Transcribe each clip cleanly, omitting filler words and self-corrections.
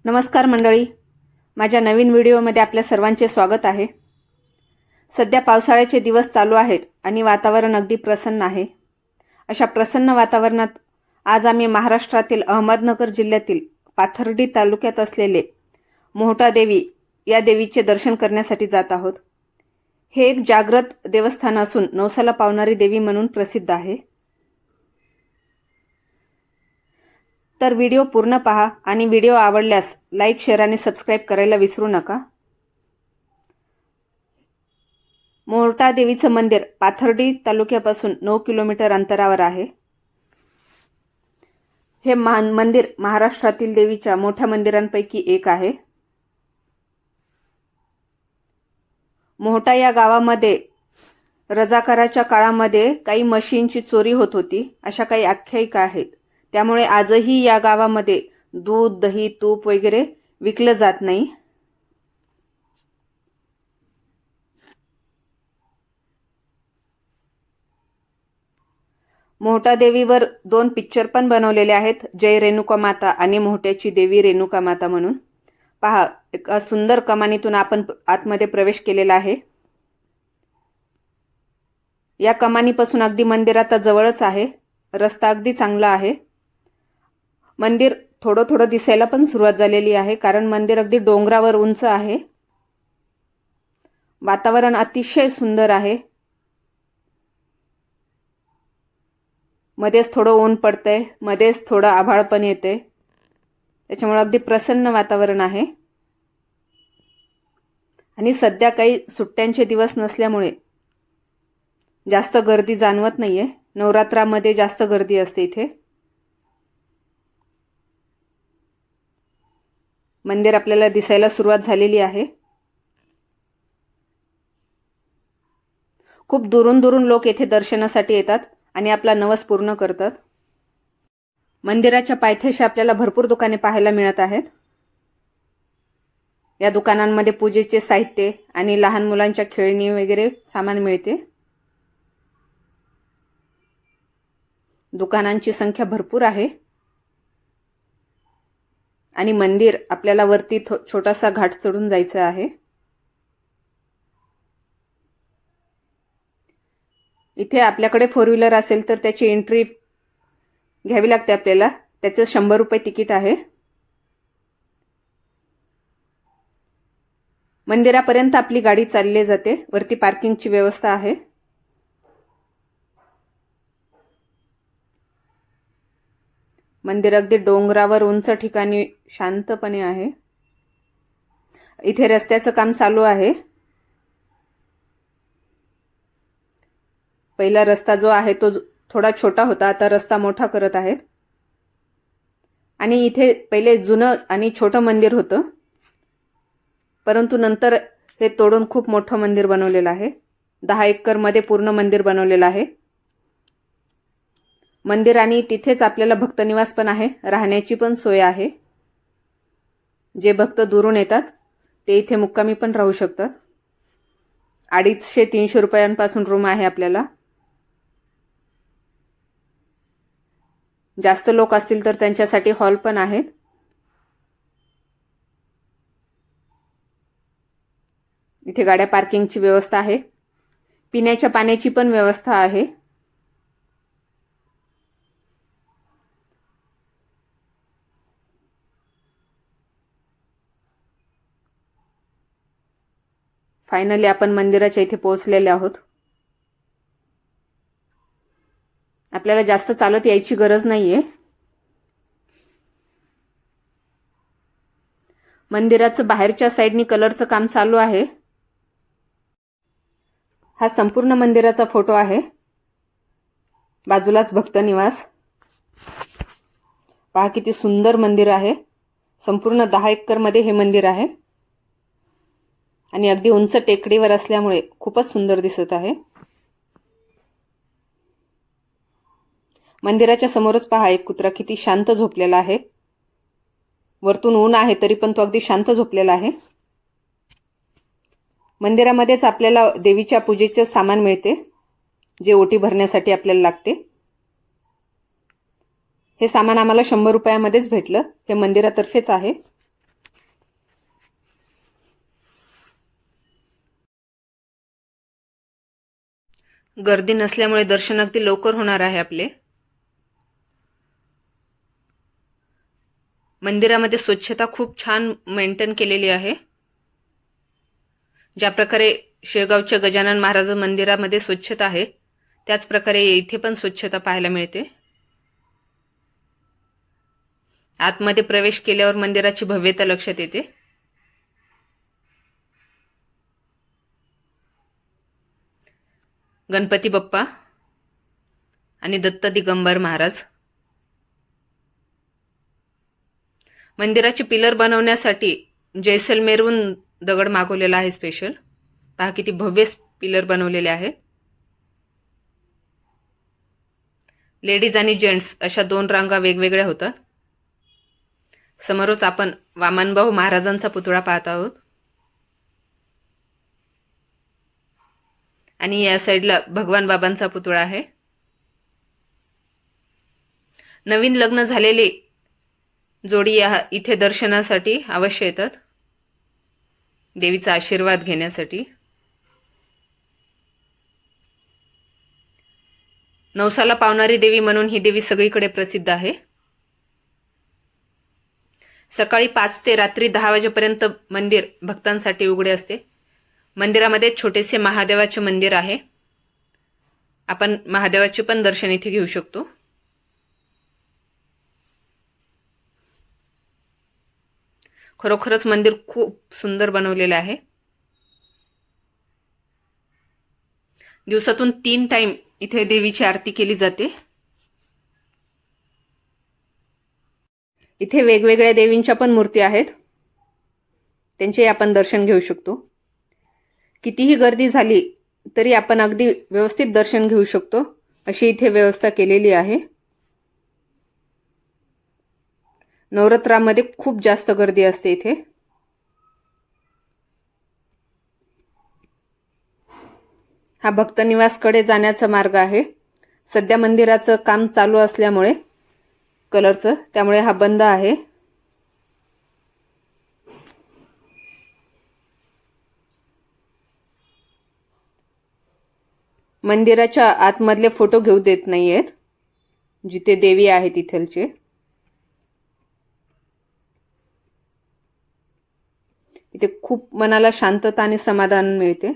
नमस्कार मंडळी, माझ्या नवीन व्हिडिओमध्ये आपल्या सर्वांचे स्वागत आहे। सध्या पावसाळ्याचे दिवस चालू आहेत आणि वातावरण अगदी प्रसन्न आहे। अशा प्रसन्न वातावरणात आज आम्ही महाराष्ट्रातील अहमदनगर जिल्ह्यातील पाथर्डी तालुक्यात असलेले मोहटा देवी या देवीचे दर्शन करण्यासाठी जात आहोत। हे एक जागृत देवस्थान असून नवसाला पावणारी देवी म्हणून प्रसिद्ध आहे। तर व्हिडिओ पूर्ण पहा आणि व्हिडिओ आवडल्यास लाईक, शेअर आणि सबस्क्राइब करायला विसरू नका। मोहटा देवीचं मंदिर पाथर्डी तालुक्यापासून 9 किलोमीटर अंतरावर आहे। हे मंदिर महाराष्ट्रातील देवीच्या मोठ्या मंदिरांपैकी एक आहे। मोहटा या गावामध्ये रजाकाराच्या काळामध्ये काही म्हशींची चोरी होत होती, अशा काही आख्यायिका आहेत। त्यामुळे आजही या गावामध्ये दूध, दही, तूप वगैरे विकलं जात नाही। मोहटा देवीवर 2 पिक्चर पण बनवलेले आहेत, जय रेणुका माता आणि मोहट्याची देवी रेणुका माता म्हणून। पहा, एक सुंदर कमानीतून आपण आतमध्ये प्रवेश केलेला आहे। या कमानीपासून अगदी मंदिरात जवळच आहे, रस्ता अगदी चांगला आहे। मंदिर थोडं दिसायला पण सुरुवात झालेली आहे, कारण मंदिर अगदी डोंगरावर उंच आहे। वातावरण अतिशय सुंदर आहे। मध्येच थोडं ऊन पडतंय, मध्येच थोडं आभाळ पण येते, त्याच्यामुळे अगदी प्रसन्न वातावरण आहे। आणि सध्या काही सुट्ट्यांचे दिवस नसल्यामुळे जास्त गर्दी जाणवत नाहीये। नवरात्रामध्ये जास्त गर्दी असते इथे। मंदिर आपल्याला दिसायला सुरुवात झालेली आहे। खूप दुरून लोक येथे दर्शनासाठी येतात आणि आपला नवस पूर्ण करतात। मंदिराच्या पायथ्याशी आपल्याला भरपूर दुकाने पाहायला मिळत आहेत। या दुकानांमध्ये पूजेचे साहित्य आणि लहान मुलांच्या खेळणी वगैरे सामान मिळते। दुकानांची संख्या भरपूर आहे आणि मंदिर आपल्याला वरती छोटासा घाट चढून जायचं आहे। इथे आपल्याकडे 4 व्हीलर असेल तर त्याची एंट्री घ्यावी लागते आपल्याला, त्याचे 100 रुपये तिकीट आहे। मंदिरापर्यंत आपली गाडी चालली जाते, वरती पार्किंगची व्यवस्था आहे। मंदिर अगदी डोंगरावर उंच ठिकाणी शांतपणे आहे। इथे रस्त्याचं काम चालू आहे। पहिला रस्ता जो आहे तो थोडा छोटा होता, आता रस्ता मोठा करत आहेत। आणि इथे पहिले जुनं आणि छोटं मंदिर होतं, परंतु नंतर हे तोडून खूप मोठं मंदिर बनवलेलं आहे। 10 एकर मध्ये पूर्ण मंदिर बनवलेलं आहे। मंदिर आणि तिथेच आपल्याला भक्तनिवास पण आहे, राहण्याची पण सोय आहे। जे भक्त दुरून येतात ते इथे मुक्कामी पण राहू शकतात। 250-300 रुपयांपासून रूम आहे आपल्याला। जास्त लोक असतील तर त्यांच्यासाठी हॉल पण आहेत। इथे गाड्या पार्किंगची व्यवस्था आहे, पिण्याच्या पाण्याची पण व्यवस्था आहे। फायनली आपण मंदिराच्या इथे पोहोचलेले आहोत। आपल्याला जास्त चालत यायची गरज नाहीये। मंदिराचं बाहेरच्या साईडनी कलरचं काम चालू आहे। हा संपूर्ण मंदिराचा फोटो आहे। बाजूलाच भक्त निवास। पहा किती सुंदर मंदिर आहे। संपूर्ण 10 एकर मध्ये हे मंदिर आहे आणि अगदी उंच टेकडीवर असल्यामुळे खूपच सुंदर दिसत आहे। मंदिराच्या समोरच पहा, एक कुत्रा किती शांत झोपलेला आहे। वरतून ऊन आहे तरी पण तो अगदी शांत झोपलेला आहे। मंदिरामध्येच आपल्याला देवीच्या पूजेचे सामान मिळते, जे ओटी भरण्यासाठी आपल्याला लागते। हे सामान आम्हाला 100 रुपयामध्येच भेटलं, हे मंदिरातर्फेच आहे। गर्दी नसल्यामुळे दर्शन अगदी लवकर होणार आहे आपले. मंदिरामध्ये स्वच्छता खूप छान मेंटेन केलेली आहे. ज्या प्रकारे शेगावच्या गजानन महाराज मंदिरामध्ये स्वच्छता आहे त्याच प्रकारे इथे पण स्वच्छता पाहायला मिळते. आतमध्ये प्रवेश केल्यावर मंदिराची भव्यता लक्षात येते. गणपती बाप्पा आणि दत्त दिगंबर महाराज. मंदिराचे पिलर बनवण्यासाठी जैसलमेरहून दगड मागवलेला आहे स्पेशल. पहा किती भव्य पिलर बनवलेले आहेत. लेडीज आणि जेंट्स अशा 2 रांगा वेगवेगळ्या होतात. समोरच आपण वामनभाऊ महाराजांचा पुतळा पाहत आहोत आणि या साईडला भगवान बाबांचा पुतळा आहे. नवीन लग्न झालेले जोडी इथे दर्शनासाठी अवश्य येतात, देवीचा आशीर्वाद घेण्यासाठी. नवसाला पावणारी देवी म्हणून ही देवी सगळीकडे प्रसिद्ध आहे. सकाळी 5 ते रात्री 10 वाजेपर्यंत मंदिर भक्तांसाठी उघडे असते. मंदिरामध्ये छोटेसे महादेवाचे मंदिर आहे. आपण महादेवाचे पण दर्शन इथे घेऊ शकतो. खरोखरच मंदिर खूप सुंदर बनवलेले आहे. दिवसातून 3 टाइम इथे देवीची आरती केली जाते. इथे वेगवेगळ्या देवींच्या पण मूर्ती आहेत, त्यांचे आपण दर्शन घेऊ शकतो. कितीही गर्दी झाली तरी आपण अगदी व्यवस्थित दर्शन घेऊ शकतो अशी इथे व्यवस्था केलेली आहे. नवरात्रामध्ये खूप जास्त गर्दी असते इथे. हा भक्त निवासकडे जाण्याचा मार्ग आहे. सध्या मंदिराचं काम चालू असल्यामुळे कलरचं, त्यामुळे हा बंद आहे. मंदिराच्या आतमधले फोटो घेऊ देत नाहीयेत, जिथे देवी आहे तिथलचे. इथे खूप मनाला शांतता आणि समाधान मिळते.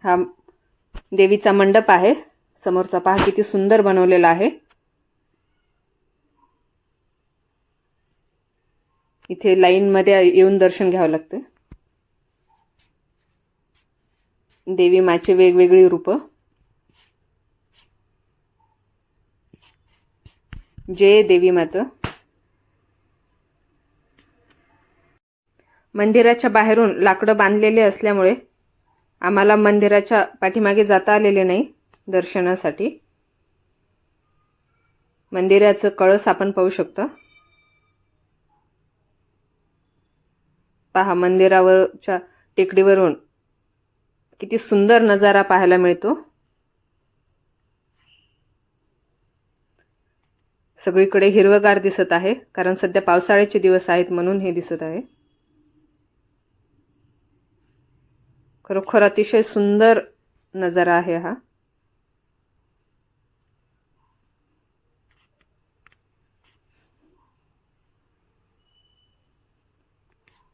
हा देवीचा मंडप आहे. समोरचा पहा किती सुंदर बनवलेला आहे. इथे लाईन मध्ये येऊन दर्शन घ्यावं लागतं. देवी माची वेगवेगळी रूप. जय देवी माता. मंदिराच्या बाहेरून लाकडं बांधलेले असल्यामुळे आम्हाला मंदिराच्या पाठीमागे जाता आलेले नाही दर्शनासाठी. मंदिराचं कळस आपण पाहू शकता. पहा मंदिरावरच्या टेकडीवरून किती सुंदर नजारा पाहायला मिळतो. सगळीकडे हिरवगार दिसत आहे, कारण सध्या पावसाळ्याचे दिवस आहेत म्हणून हे दिसत आहे. खरोखर अतिशय सुंदर नजारा आहे हा.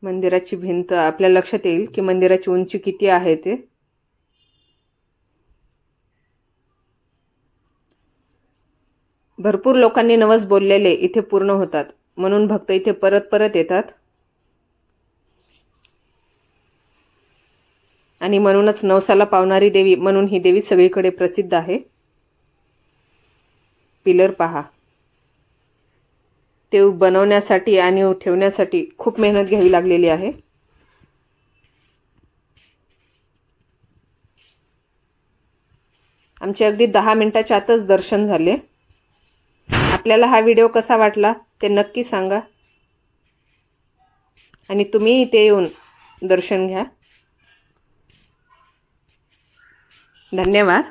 मंदिराची भिंत आपल्या लक्षात येईल की मंदिराची उंची किती आहे ते. भरपूर लोकांनी नवस बोललेले इथे पूर्ण होतात, म्हणून भक्त इथे परत परत येतात. आणि म्हणूनच नवसाला पावणारी देवी म्हणून ही देवी सगळीकडे प्रसिद्ध आहे. पिलर पहा, ते बनवण्यासाठी आणि ठेवण्यासाठी खूप मेहनत घ्यावी लागलेली आहे. आमचे अगदी 10 मिनिटाच्या आतच दर्शन झाले. आपल्याला हा व्हिडिओ कसा वाटला ते नक्की सांगा आणि तुम्ही इथे येऊन दर्शन घ्या. धन्यवाद.